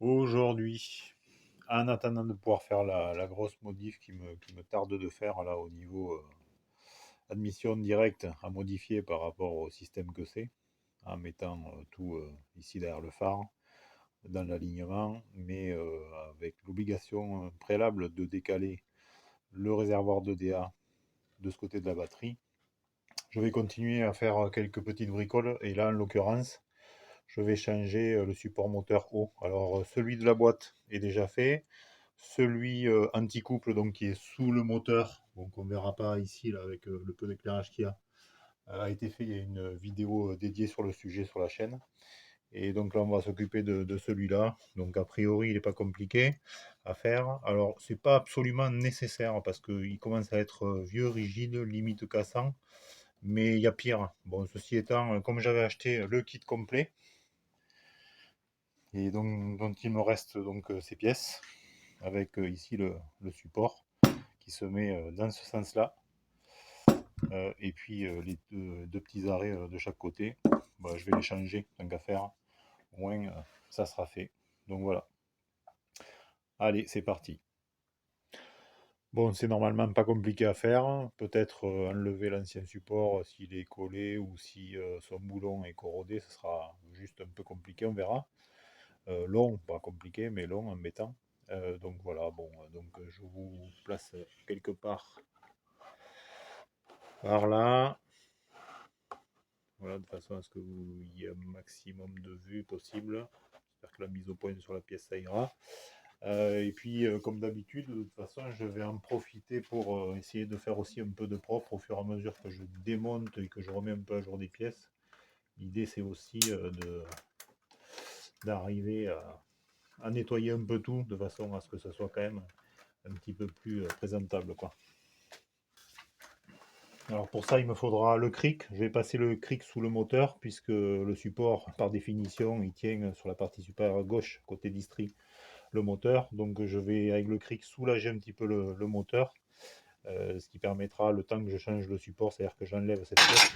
Aujourd'hui, en attendant de pouvoir faire la grosse modif qui me tarde de faire là au niveau admission directe à modifier par rapport au système que c'est, en mettant tout ici derrière le phare, dans l'alignement, mais avec l'obligation préalable de décaler le réservoir de DA de ce côté de la batterie. Je vais continuer à faire quelques petites bricoles, et là en l'occurrence, je vais changer le support moteur haut. Alors celui de la boîte est déjà fait. Celui anti-couple, donc qui est sous le moteur, donc on verra pas ici là, avec le peu d'éclairage qu'il y a été fait. Il y a une vidéo dédiée sur le sujet sur la chaîne. Et donc là, on va s'occuper de celui-là. Donc a priori, il n'est pas compliqué à faire. Alors, c'est pas absolument nécessaire parce qu'il commence à être vieux, rigide, limite cassant. Mais il y a pire. Bon, ceci étant, comme j'avais acheté le kit complet, et donc dont il me reste donc ces pièces, avec ici le support qui se met dans ce sens-là, et puis les deux petits arrêts de chaque côté, bah, je vais les changer tant qu'à faire, au moins ça sera fait. Donc voilà, allez, c'est parti. Bon, c'est normalement pas compliqué à faire. Peut-être enlever l'ancien support s'il est collé ou si son boulon est corrodé, ce sera juste un peu compliqué, on verra. Long, pas compliqué, mais long, embêtant. Donc voilà, bon, donc je vous place quelque part par là. Voilà, de façon à ce que vous ayez un maximum de vues possible. J'espère que la mise au point sur la pièce, ça ira. Et puis, comme d'habitude, de toute façon, je vais en profiter pour essayer de faire aussi un peu de propre au fur et à mesure que je démonte et que je remets un peu à jour des pièces. L'idée, c'est aussi d'arriver à nettoyer un peu tout, de façon à ce que ça soit quand même un petit peu plus présentable, quoi. Alors pour ça, il me faudra le cric. Je vais passer le cric sous le moteur, puisque le support, par définition, il tient sur la partie supérieure gauche, côté distri, le moteur. Donc je vais, avec le cric, soulager un petit peu le moteur, ce qui permettra, le temps que je change le support, c'est-à-dire que j'enlève cette pièce.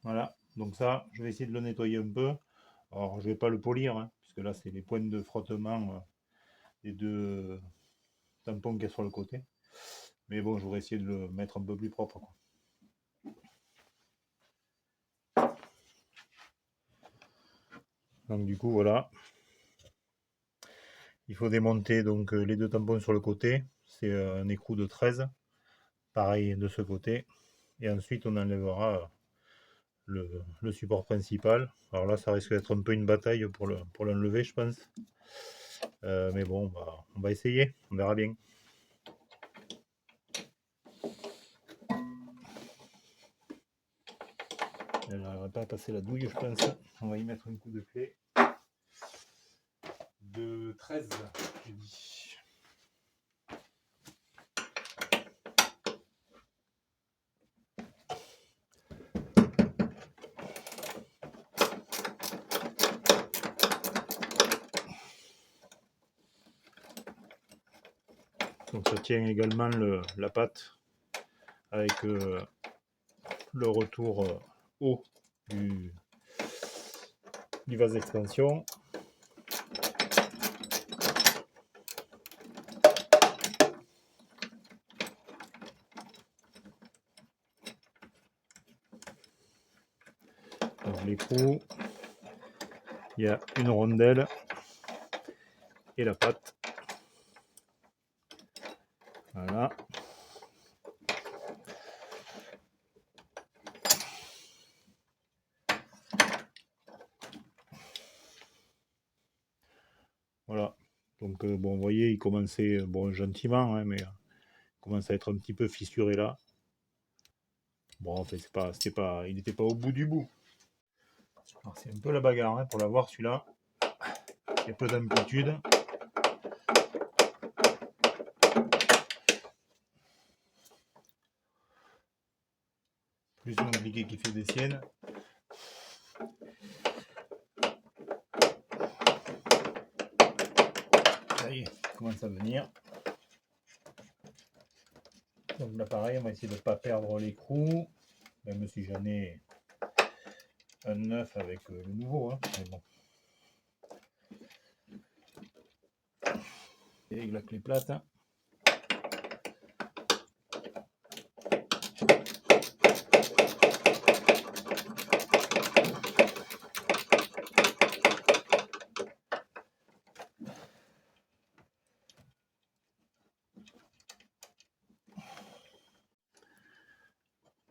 Voilà, donc ça, je vais essayer de le nettoyer un peu. Alors je vais pas le polir, hein, puisque là c'est les points de frottement des deux tampons qu'il y a sur le côté. Mais bon, je voudrais essayer de le mettre un peu plus propre, quoi. Donc du coup, voilà. Il faut démonter donc les deux tampons sur le côté. C'est un écrou de 13. Pareil de ce côté. Et ensuite, on enlèvera le support principal. Alors là, ça risque d'être un peu une bataille pour l'enlever, je pense. Mais bon, on va essayer. On verra bien. Elle n'arrivera pas à passer la douille, je pense. On va y mettre un coup de clé. De 13, j'ai dit. Donc ça tient également la patte avec le retour haut du vase d'expansion. Donc l'écrou, il y a une rondelle et la patte. Voilà. Donc bon, vous voyez, il commençait bon gentiment, hein, mais il commence à être un petit peu fissuré là. Bon, en fait, il n'était pas au bout du bout. Alors c'est un peu la bagarre hein, pour l'avoir celui-là. Il y a peu d'amplitude. Plus mon cliquet qui fait des siennes. Ça y est, il commence à venir. Donc là pareil, on va essayer de ne pas perdre l'écrou. Même si j'en ai un neuf avec le nouveau. Hein, mais bon. Et avec la clé plate. Hein.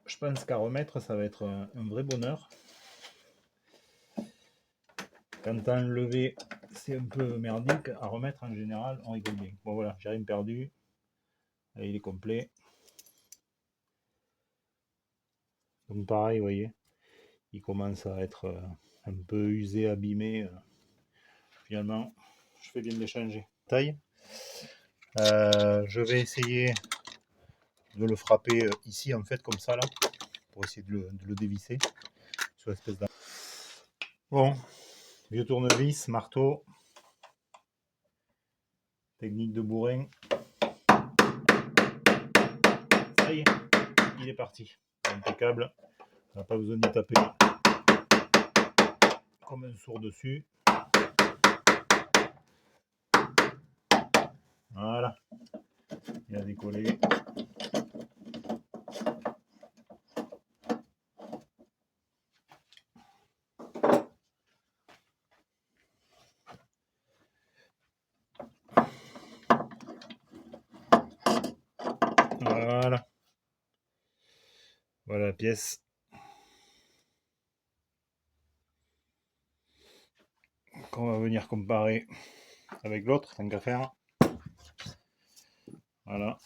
Je pense qu'à remettre, ça va être un vrai bonheur. Quand à enlever, c'est un peu merdique. À remettre, en général, on rigole bien. Bon voilà, j'ai rien perdu. Là, il est complet. Donc pareil, vous voyez, il commence à être un peu usé, abîmé. Finalement, je fais bien de les changer. Taille. Je vais essayer de le frapper ici, en fait, comme ça, là, pour essayer de le dévisser. Sur l'espèce d'un... Bon, vieux tournevis, marteau. Technique de bourrin. Ça y est, il est parti. Impeccable. On n'a pas besoin d'y taper comme un sourd dessus. Voilà. Il a décollé. Voilà. Voilà la pièce. Qu'on va venir comparer avec l'autre, tant qu'à faire. Voilà.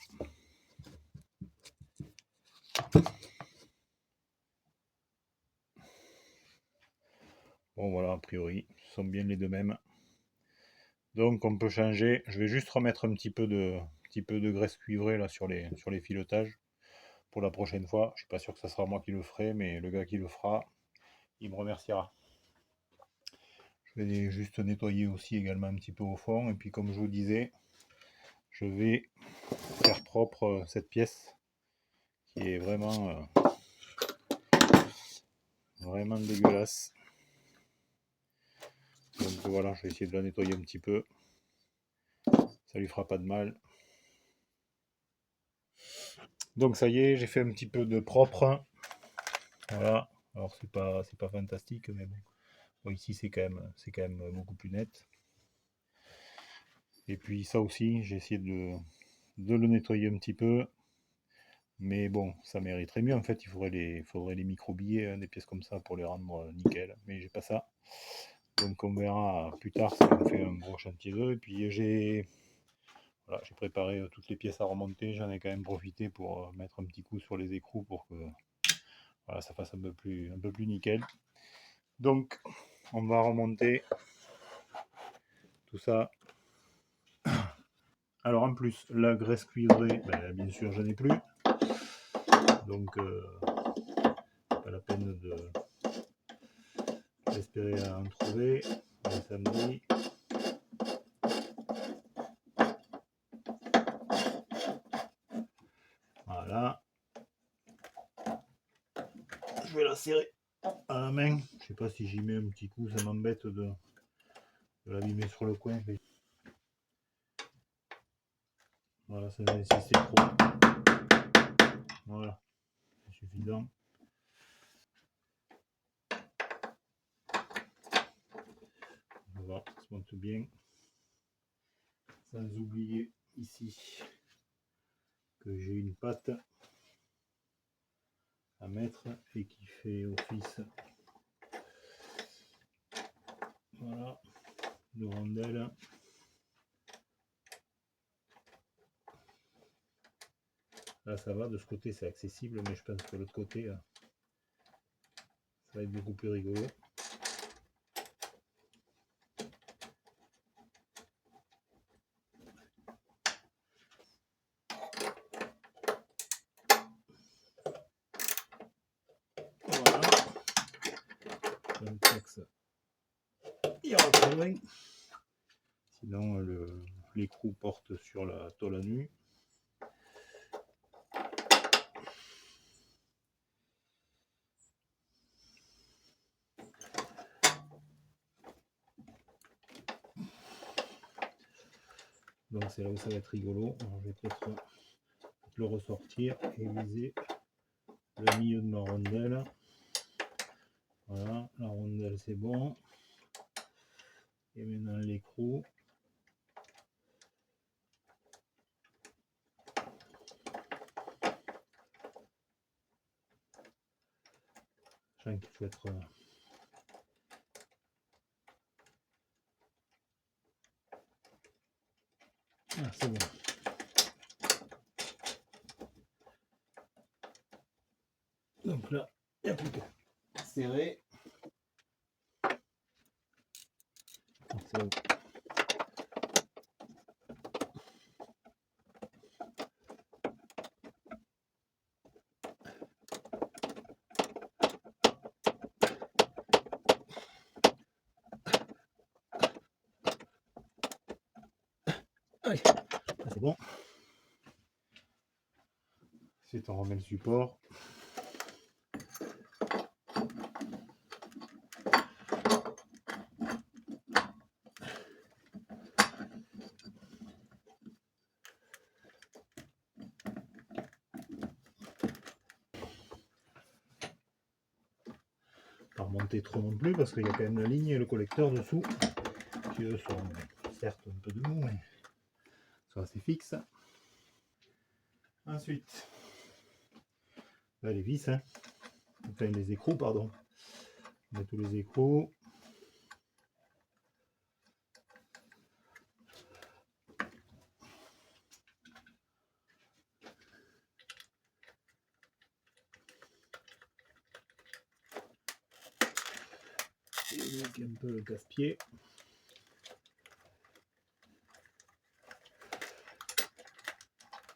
Bon voilà, a priori, ce sont bien les deux mêmes. Donc on peut changer. Je vais juste remettre un petit peu de graisse cuivrée là sur les filetages pour la prochaine fois. Je suis pas sûr que ça sera moi qui le ferai, mais le gars qui le fera, il me remerciera. Je vais juste nettoyer aussi également un petit peu au fond. Et puis comme je vous disais, je vais faire propre cette pièce qui est vraiment dégueulasse. Donc voilà, je vais essayer de la nettoyer un petit peu. Ça lui fera pas de mal. Donc ça y est, j'ai fait un petit peu de propre. Voilà. Alors c'est pas fantastique, mais bon. Bon, ici c'est quand même beaucoup plus net. Et puis ça aussi, j'ai essayé de le nettoyer un petit peu. Mais bon, ça mériterait mieux en fait. Faudrait les microbiller, hein, des pièces comme ça pour les rendre nickel. Mais j'ai pas ça. Donc on verra plus tard si on fait un gros chantier d'eux. Et puis voilà, j'ai préparé toutes les pièces à remonter. J'en ai quand même profité pour mettre un petit coup sur les écrous pour que voilà, ça fasse un peu plus nickel. Donc on va remonter tout ça. Alors en plus, la graisse cuivrée, ben, bien sûr j'en ai plus. Donc pas la peine d'espérer à en trouver. On est samedi. Voilà. Je vais la serrer à la main. Je sais pas si j'y mets un petit coup, ça m'embête de l'abîmer sur le coin. Mais... Voilà, ça va si c'est trop. Voilà, c'est suffisant. On va voir, ça se monte bien. Sans oublier ici que j'ai une patte à mettre et qui fait office, voilà, de rondelle. Là ça va, de ce côté c'est accessible, mais je pense que de l'autre côté ça va être beaucoup plus rigolo. Voilà. Il y aura pas loin. Sinon l'écrou porte sur la tôle à nu. Donc c'est là où ça va être rigolo. Alors, je vais peut-être le ressortir et viser le milieu de ma rondelle. Voilà, la rondelle c'est bon. Et maintenant l'écrou. Je sens qu'il faut être... Ah, c'est bon. Donc là, il n'y a plus qu'à serrer. C'est bon. Allez, c'est bon. C'est on remet le support. Pas remonter trop non plus parce qu'il y a quand même la ligne et le collecteur dessous qui eux sont certes un peu de mou mais sont assez fixes. Ensuite, là les vis, hein. Enfin les écrous, pardon. On met tous les écrous. Et un peu le casse-pied.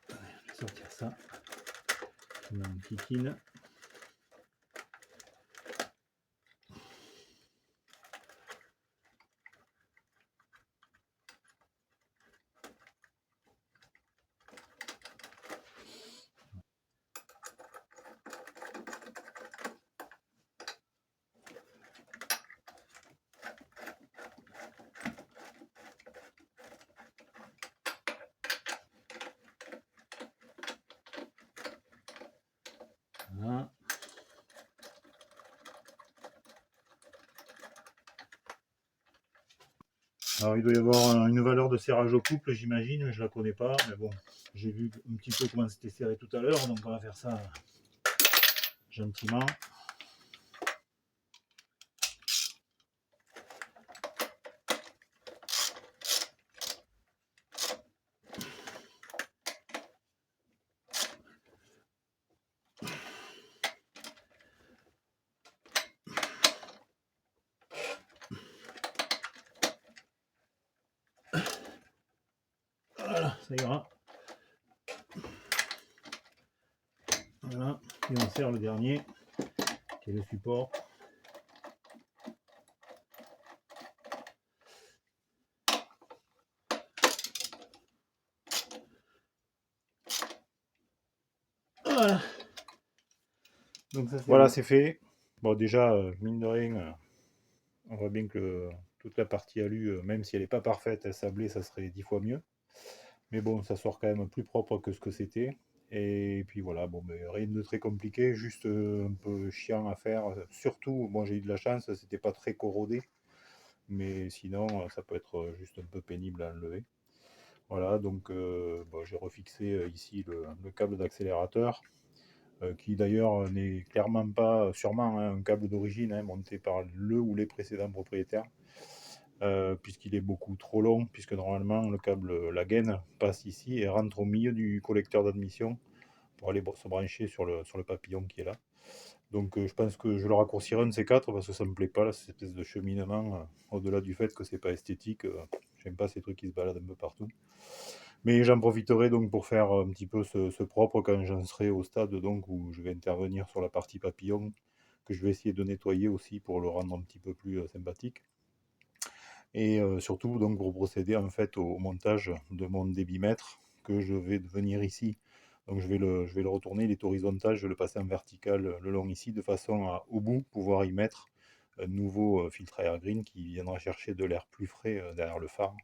Je vais sortir ça. Je mets une kikine. Voilà. Alors il doit y avoir une valeur de serrage au couple, j'imagine, mais je la connais pas, mais bon, j'ai vu un petit peu comment c'était serré tout à l'heure, donc on va faire ça gentiment. Voilà, ça ira. Voilà, et on serre le dernier, qui est le support. Voilà. Donc ça, voilà, c'est fait. Bon, déjà, mine de rien, on voit bien que toute la partie alu, même si elle n'est pas parfaite, sablée, ça serait 10 fois mieux. Mais bon, ça sort quand même plus propre que ce que c'était. Et puis voilà, bon, mais rien de très compliqué, juste un peu chiant à faire. Surtout, moi j'ai eu de la chance, c'était pas très corrodé. Mais sinon, ça peut être juste un peu pénible à enlever. Voilà, donc bon, j'ai refixé ici le câble d'accélérateur. Qui d'ailleurs n'est clairement pas, sûrement hein, un câble d'origine, hein, monté par le ou les précédents propriétaires, puisqu'il est beaucoup trop long, puisque normalement le câble, la gaine, passe ici et rentre au milieu du collecteur d'admission pour aller se brancher sur le papillon qui est là. Donc je pense que je le raccourcirai un de ces quatre parce que ça me plaît pas, là, cette espèce de cheminement, au-delà du fait que c'est pas esthétique, j'aime pas ces trucs qui se baladent un peu partout. Mais j'en profiterai donc pour faire un petit peu ce propre quand j'en serai au stade donc où je vais intervenir sur la partie papillon, que je vais essayer de nettoyer aussi pour le rendre un petit peu plus sympathique. Et surtout donc pour procéder en fait au montage de mon débitmètre que je vais venir ici. Donc je vais le retourner, il est horizontal, je vais le passer en vertical le long ici de façon à au bout pouvoir y mettre un nouveau filtre air green qui viendra chercher de l'air plus frais derrière le phare,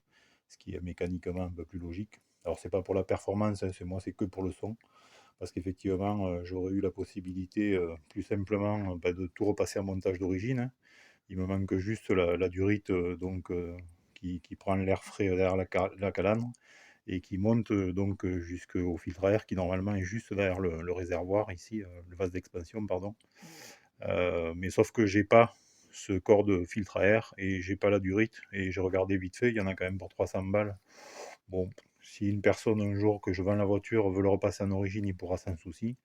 ce qui est mécaniquement un peu plus logique. Alors c'est pas pour la performance, hein, c'est que pour le son, parce qu'effectivement j'aurais eu la possibilité plus simplement de tout repasser en montage d'origine, hein. Il me manque juste la durite qui prend l'air frais derrière la calandre et qui monte jusqu'au filtre à air qui normalement est juste derrière le réservoir ici, le vase d'expansion, pardon. Mais sauf que j'ai pas ce corps de filtre à air et j'ai pas la durite. Et j'ai regardé vite fait, il y en a quand même pour 300 balles. Bon, si une personne un jour que je vends la voiture veut le repasser en origine, il pourra sans souci,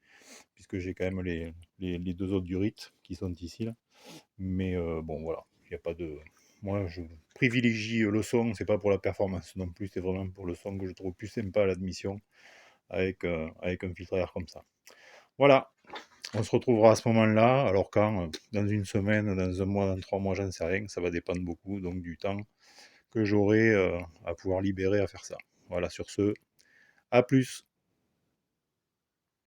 puisque j'ai quand même les deux autres durites qui sont ici là. Mais bon, voilà, il y a pas de. Moi, je privilégie le son, c'est pas pour la performance non plus, c'est vraiment pour le son que je trouve plus sympa à l'admission avec un filtre à air comme ça. Voilà, on se retrouvera à ce moment-là. Alors, quand dans une semaine, dans un mois, dans 3 mois, j'en sais rien, ça va dépendre beaucoup donc du temps que j'aurai à pouvoir libérer à faire ça. Voilà, sur ce, à plus.